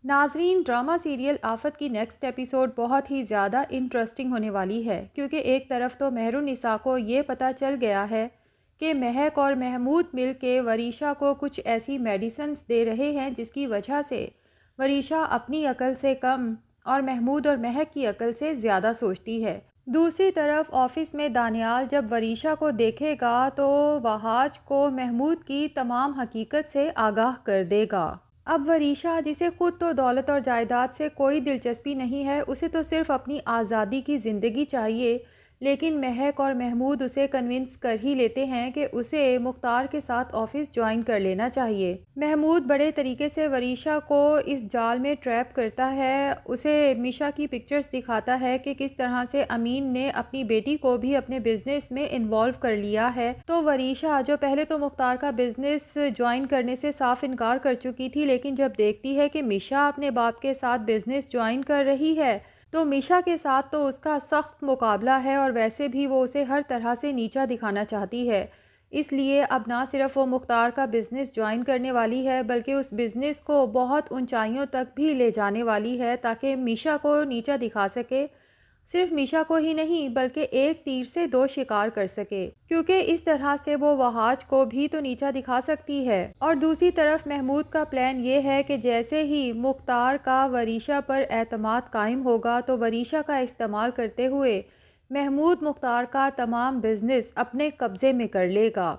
ناظرین، drama serial آفت کی نیکسٹ ایپیسوڈ بہت ہی زیادہ انٹرسٹنگ ہونے والی ہے، کیونکہ ایک طرف تو مہر النساء کو یہ پتہ چل گیا ہے کہ مہک اور محمود مل کے وریشا کو کچھ ایسی میڈیسنز دے رہے ہیں جس کی وجہ سے وریشا اپنی عقل سے کم اور محمود اور مہک کی عقل سے زیادہ سوچتی ہے۔ دوسری طرف آفس میں دانیال جب وریشا کو دیکھے گا تو وہاج کو محمود کی تمام حقیقت سے آگاہ کر دے گا۔ اب وریشا، جسے خود تو دولت اور جائیداد سے کوئی دلچسپی نہیں ہے، اسے تو صرف اپنی آزادی کی زندگی چاہیے، لیکن مہک اور محمود اسے کنونس کر ہی لیتے ہیں کہ اسے مختار کے ساتھ آفس جوائن کر لینا چاہیے۔ محمود بڑے طریقے سے وریشا کو اس جال میں ٹریپ کرتا ہے، اسے میشا کی پکچرز دکھاتا ہے کہ کس طرح سے امین نے اپنی بیٹی کو بھی اپنے بزنس میں انوالو کر لیا ہے۔ تو وریشا، جو پہلے تو مختار کا بزنس جوائن کرنے سے صاف انکار کر چکی تھی، لیکن جب دیکھتی ہے کہ میشا اپنے باپ کے ساتھ بزنس جوائن کر رہی ہے تو میشا کے ساتھ تو اس کا سخت مقابلہ ہے، اور ویسے بھی وہ اسے ہر طرح سے نیچا دکھانا چاہتی ہے۔ اس لیے اب نہ صرف وہ مختار کا بزنس جوائن کرنے والی ہے، بلکہ اس بزنس کو بہت اونچائیوں تک بھی لے جانے والی ہے تاکہ میشا کو نیچا دکھا سکے۔ صرف میشا کو ہی نہیں بلکہ ایک تیر سے دو شکار کر سکے، کیونکہ اس طرح سے وہ وہاج کو بھی تو نیچا دکھا سکتی ہے۔ اور دوسری طرف محمود کا پلان یہ ہے کہ جیسے ہی مختار کا وریشا پر اعتماد قائم ہوگا تو وریشا کا استعمال کرتے ہوئے محمود مختار کا تمام بزنس اپنے قبضے میں کر لے گا،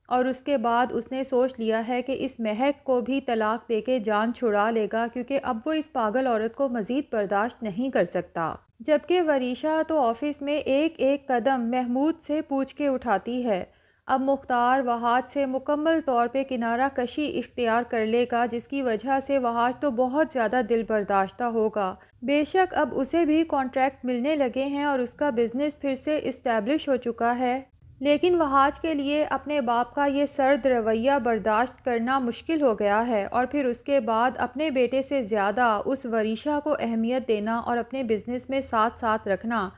اور اس کے بعد اس نے سوچ لیا ہے کہ اس مہک کو بھی طلاق دے کے جان چھڑا لے گا، کیونکہ اب وہ اس پاگل عورت کو مزید برداشت نہیں کر سکتا۔ جبکہ وریشا تو آفس میں ایک ایک قدم محمود سے پوچھ کے اٹھاتی ہے۔ اب مختار وہاج سے مکمل طور پہ کنارہ کشی اختیار کر لے گا، جس کی وجہ سے وہاج تو بہت زیادہ دل برداشتہ ہوگا۔ بے شک اب اسے بھی کانٹریکٹ ملنے لگے ہیں اور اس کا بزنس پھر سے اسٹیبلش ہو چکا ہے، لیکن وہاج کے لیے اپنے باپ کا یہ سرد رویہ برداشت کرنا مشکل ہو گیا ہے، اور پھر اس کے بعد اپنے بیٹے سے زیادہ اس وریشا کو اہمیت دینا اور اپنے بزنس میں ساتھ ساتھ رکھنا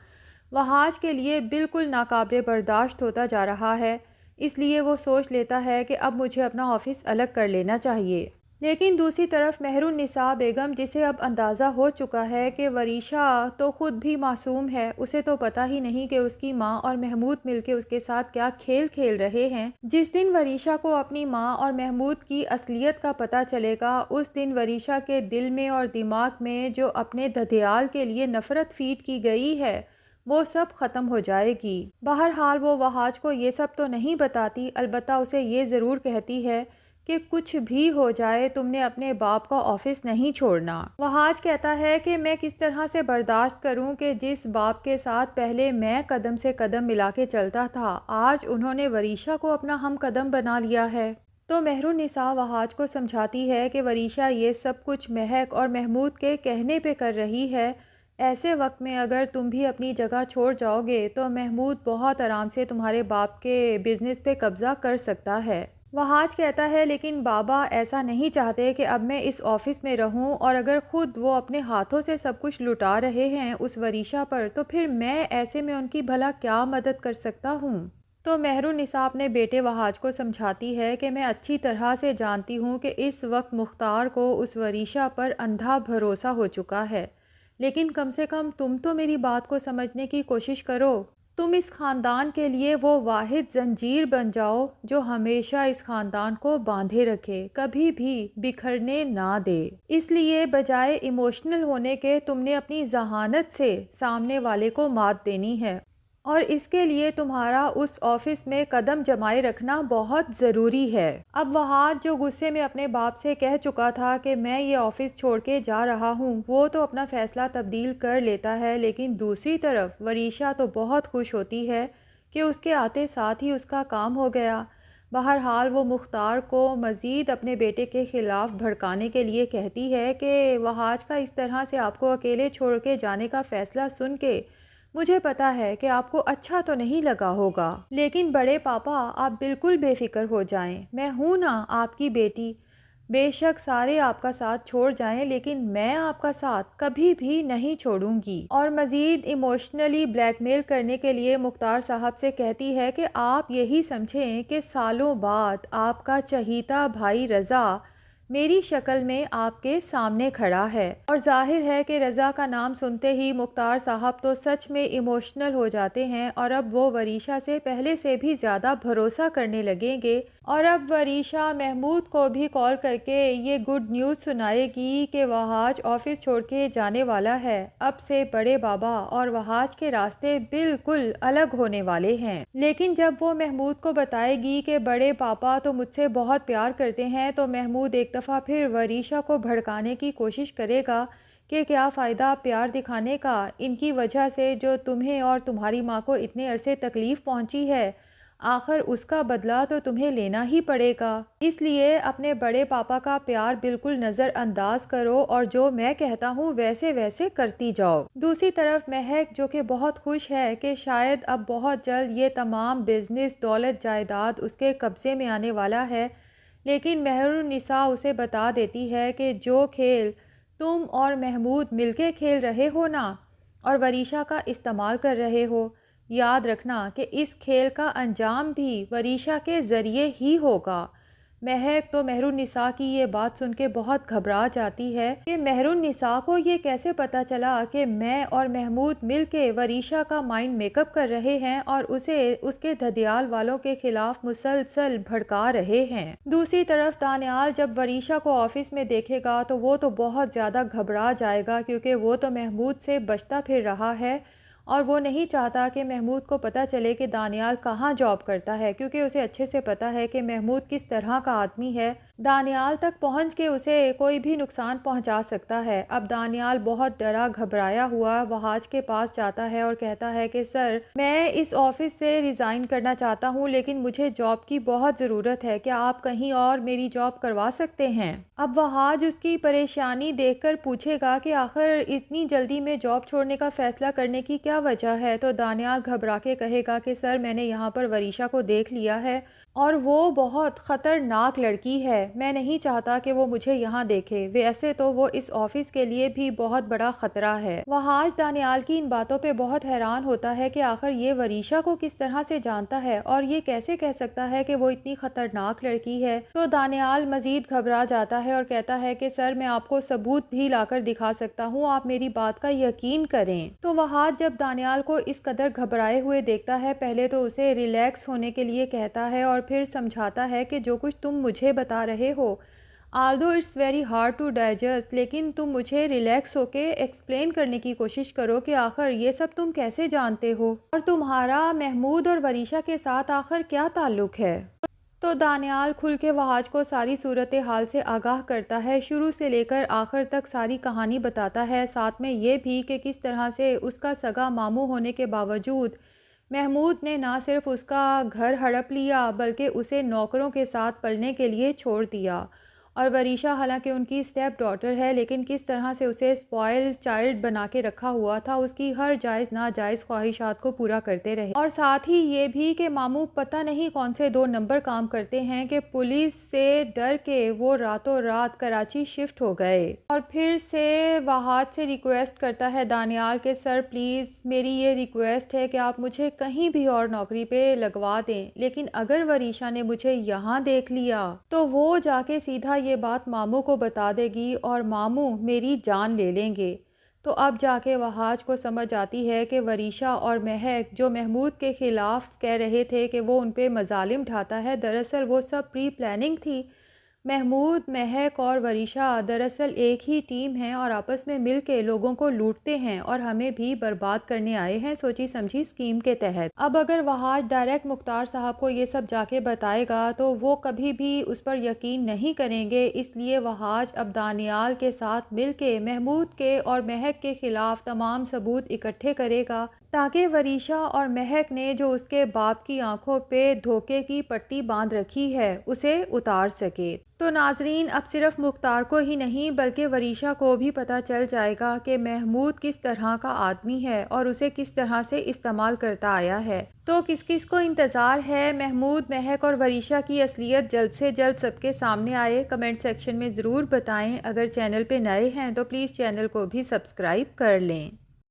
وہاج کے لیے بالکل ناقابل برداشت ہوتا جا رہا ہے۔ اس لیے وہ سوچ لیتا ہے کہ اب مجھے اپنا آفس الگ کر لینا چاہیے۔ لیکن دوسری طرف مہر النساء بیگم، جسے اب اندازہ ہو چکا ہے کہ وریشا تو خود بھی معصوم ہے، اسے تو پتہ ہی نہیں کہ اس کی ماں اور محمود مل کے اس کے ساتھ کیا کھیل کھیل رہے ہیں۔ جس دن وریشا کو اپنی ماں اور محمود کی اصلیت کا پتہ چلے گا، اس دن وریشا کے دل میں اور دماغ میں جو اپنے دھدیال کے لیے نفرت فیڈ کی گئی ہے وہ سب ختم ہو جائے گی۔ بہرحال وہ وہاج کو یہ سب تو نہیں بتاتی، البتہ اسے یہ ضرور کہتی ہے کہ کچھ بھی ہو جائے تم نے اپنے باپ کا آفس نہیں چھوڑنا۔ وہاج کہتا ہے کہ میں کس طرح سے برداشت کروں کہ جس باپ کے ساتھ پہلے میں قدم سے قدم ملا کے چلتا تھا، آج انہوں نے وریشا کو اپنا ہم قدم بنا لیا ہے۔ تو مہر النساء وہاج کو سمجھاتی ہے کہ وریشا یہ سب کچھ مہک اور محمود کے کہنے پہ کر رہی ہے، ایسے وقت میں اگر تم بھی اپنی جگہ چھوڑ جاؤ گے تو محمود بہت آرام سے تمہارے باپ کے بزنس پہ قبضہ کر سکتا ہے۔ وہاج کہتا ہے لیکن بابا ایسا نہیں چاہتے کہ اب میں اس آفس میں رہوں، اور اگر خود وہ اپنے ہاتھوں سے سب کچھ لٹا رہے ہیں اس وریشا پر، تو پھر میں ایسے میں ان کی بھلا کیا مدد کر سکتا ہوں۔ تو مہر النساء اپنے بیٹے وہاج کو سمجھاتی ہے کہ میں اچھی طرح سے جانتی ہوں کہ اس وقت مختار کو اس وریشا پر اندھا بھروسہ ہو چکا ہے، لیکن کم سے کم تم تو میری بات کو سمجھنے کی کوشش کرو۔ تم اس خاندان کے لیے وہ واحد زنجیر بن جاؤ جو ہمیشہ اس خاندان کو باندھے رکھے، کبھی بھی بکھرنے نہ دے۔ اس لیے بجائے ایموشنل ہونے کے تم نے اپنی ذہانت سے سامنے والے کو مات دینی ہے، اور اس کے لیے تمہارا اس آفس میں قدم جمائے رکھنا بہت ضروری ہے۔ اب وہاج، جو غصے میں اپنے باپ سے کہہ چکا تھا کہ میں یہ آفس چھوڑ کے جا رہا ہوں، وہ تو اپنا فیصلہ تبدیل کر لیتا ہے، لیکن دوسری طرف وریشا تو بہت خوش ہوتی ہے کہ اس کے آتے ساتھ ہی اس کا کام ہو گیا۔ بہرحال وہ مختار کو مزید اپنے بیٹے کے خلاف بھڑکانے کے لیے کہتی ہے کہ وہاج کا اس طرح سے آپ کو اکیلے چھوڑ کے جانے کا فیصلہ سن کے مجھے پتا ہے کہ آپ کو اچھا تو نہیں لگا ہوگا، لیکن بڑے پاپا آپ بالکل بے فکر ہو جائیں، میں ہوں نا آپ کی بیٹی۔ بے شک سارے آپ کا ساتھ چھوڑ جائیں، لیکن میں آپ کا ساتھ کبھی بھی نہیں چھوڑوں گی۔ اور مزید ایموشنلی بلیک میل کرنے کے لیے مختار صاحب سے کہتی ہے کہ آپ یہی سمجھیں کہ سالوں بعد آپ کا چہیتا بھائی رضا میری شکل میں آپ کے سامنے کھڑا ہے۔ اور ظاہر ہے کہ رضا کا نام سنتے ہی مختار صاحب تو سچ میں ایموشنل ہو جاتے ہیں، اور اب وہ وریشا سے پہلے سے بھی زیادہ بھروسہ کرنے لگیں گے، اور اب وریشا محمود کو بھی کال کر کے یہ گڈ نیوز سنائے گی کہ وہاج آفس چھوڑ کے جانے والا ہے۔ اب سے بڑے بابا اور وہاج کے راستے بالکل الگ ہونے والے ہیں۔ لیکن جب وہ محمود کو بتائے گی کہ بڑے پاپا تو مجھ سے بہت پیار کرتے ہیں، تو محمود ایک دفعہ پھر وریشا کو بھڑکانے کی کوشش کرے گا کہ کیا فائدہ پیار دکھانے کا، ان کی وجہ سے جو تمہیں اور تمہاری ماں کو اتنے عرصے تکلیف پہنچی ہے، آخر اس کا بدلہ تو تمہیں لینا ہی پڑے گا۔ اس لیے اپنے بڑے پاپا کا پیار بالکل نظر انداز کرو، اور جو میں کہتا ہوں ویسے ویسے کرتی جاؤ۔ دوسری طرف مہک، جو کہ بہت خوش ہے کہ شاید اب بہت جلد یہ تمام بزنس، دولت، جائیداد اس کے قبضے میں آنے والا ہے، لیکن مہرالنساء اسے بتا دیتی ہے کہ جو کھیل تم اور محمود مل کے کھیل رہے ہو نا، اور وریشا کا استعمال کر رہے ہو، یاد رکھنا کہ اس کھیل کا انجام بھی وریشا کے ذریعے ہی ہوگا۔ مہک تو مہرالنساء کی یہ بات سن کے بہت گھبرا جاتی ہے کہ مہرالنساء کو یہ کیسے پتا چلا کہ میں اور محمود مل کے وریشا کا مائنڈ میک اپ کر رہے ہیں اور اسے اس کے دھدیال والوں کے خلاف مسلسل بھڑکا رہے ہیں۔ دوسری طرف دانیال جب وریشا کو آفس میں دیکھے گا تو وہ تو بہت زیادہ گھبرا جائے گا، کیونکہ وہ تو محمود سے بچتا پھر رہا ہے، اور وہ نہیں چاہتا کہ محمود کو پتہ چلے کہ دانیال کہاں جاب کرتا ہے، کیونکہ اسے اچھے سے پتہ ہے کہ محمود کس طرح کا آدمی ہے، دانیال تک پہنچ کے اسے کوئی بھی نقصان پہنچا سکتا ہے۔ اب دانیال بہت ڈرا گھبرایا ہوا وہاج کے پاس جاتا ہے اور کہتا ہے کہ سر، میں اس آفس سے ریزائن کرنا چاہتا ہوں، لیکن مجھے جاب کی بہت ضرورت ہے، کیا آپ کہیں اور میری جاب کروا سکتے ہیں؟ اب وہاج اس کی پریشانی دیکھ کر پوچھے گا کہ آخر اتنی جلدی میں جاب چھوڑنے کا فیصلہ کرنے کی کیا وجہ ہے؟ تو دانیال گھبرا کے کہے گا کہ سر، میں نے یہاں پر وریشا کو دیکھ لیا ہے، اور وہ بہت خطرناک لڑکی ہے، میں نہیں چاہتا کہ وہ مجھے یہاں دیکھے، ویسے تو وہ اس آفس کے لیے بھی بہت بڑا خطرہ ہے۔ وہاج دانیال کی ان باتوں پہ بہت حیران ہوتا ہے کہ آخر یہ وریشا کو کس طرح سے جانتا ہے، اور یہ کیسے کہہ سکتا ہے کہ وہ اتنی خطرناک لڑکی ہے؟ تو دانیال مزید گھبرا جاتا ہے اور کہتا ہے کہ سر، میں آپ کو ثبوت بھی لا کر دکھا سکتا ہوں، آپ میری بات کا یقین کریں۔ تو وہاج جب دانیال کو اس قدر گھبرائے ہوئے دیکھتا ہے، پہلے تو اسے ریلیکس ہونے کے لیے کہتا ہے اور پھر سمجھاتا ہے کہ جو کچھ تم مجھے بتا رہے ہو، although it's very hard to digest، لیکن تم مجھے ریلیکس ہو کے ایکسپلین کرنے کی کوشش کرو کہ آخر یہ سب تم کیسے جانتے ہو، اور تمہارا محمود اور وریشا کے ساتھ آخر کیا تعلق ہے؟ تو دانیال کھل کے وہاج کو ساری صورتحال سے آگاہ کرتا ہے، شروع سے لے کر آخر تک ساری کہانی بتاتا ہے، ساتھ میں یہ بھی کہ کس طرح سے اس کا سگا ماموں ہونے کے باوجود محمود نے نہ صرف اس کا گھر ہڑپ لیا بلکہ اسے نوکروں کے ساتھ پلنے کے لیے چھوڑ دیا، اور وریشا حالانکہ ان کی اسٹیپ ڈاٹر ہے، لیکن کس طرح سے اسے اسپوائل چائلڈ بنا کے رکھا ہوا تھا، اس کی ہر جائز ناجائز خواہشات کو پورا کرتے رہے، اور ساتھ ہی یہ بھی کہ ماموں پتہ نہیں کون سے 2 نمبر کام کرتے ہیں کہ پولیس سے ڈر کے وہ راتوں رات کراچی شفٹ ہو گئے۔ اور پھر سے وہاج سے ریکویسٹ کرتا ہے دانیال کہ سر پلیز، میری یہ ریکویسٹ ہے کہ آپ مجھے کہیں بھی اور نوکری پہ لگوا دیں، لیکن اگر وریشا نے مجھے یہاں دیکھ لیا تو وہ جا کے سیدھا یہ بات ماموں کو بتا دے گی اور ماموں میری جان لے لیں گے۔ تو اب جا کے وہاج کو سمجھ آتی ہے کہ وریشا اور مہک جو محمود کے خلاف کہہ رہے تھے کہ وہ ان پہ مظالم ڈھاتا ہے، دراصل وہ سب پری پلاننگ تھی۔ محمود، مہک اور وریشا دراصل ایک ہی ٹیم ہیں اور آپس میں مل کے لوگوں کو لوٹتے ہیں اور ہمیں بھی برباد کرنے آئے ہیں، سوچی سمجھی اسکیم کے تحت۔ اب اگر وہاج ڈائریکٹ مختار صاحب کو یہ سب جا کے بتائے گا تو وہ کبھی بھی اس پر یقین نہیں کریں گے، اس لیے وہاج اب دانیال کے ساتھ مل کے محمود کے اور مہک کے خلاف تمام ثبوت اکٹھے کرے گا، تاکہ وریشا اور مہک نے جو اس کے باپ کی آنکھوں پہ دھوکے کی پٹی باندھ رکھی ہے اسے اتار سکے۔ تو ناظرین، اب صرف مختار کو ہی نہیں بلکہ وریشا کو بھی پتہ چل جائے گا کہ محمود کس طرح کا آدمی ہے اور اسے کس طرح سے استعمال کرتا آیا ہے۔ تو کس کس کو انتظار ہے محمود، مہک اور وریشا کی اصلیت جلد سے جلد سب کے سامنے آئے؟ کمنٹ سیکشن میں ضرور بتائیں۔ اگر چینل پہ نئے ہیں تو پلیز چینل کو بھی سبسکرائب کر لیں۔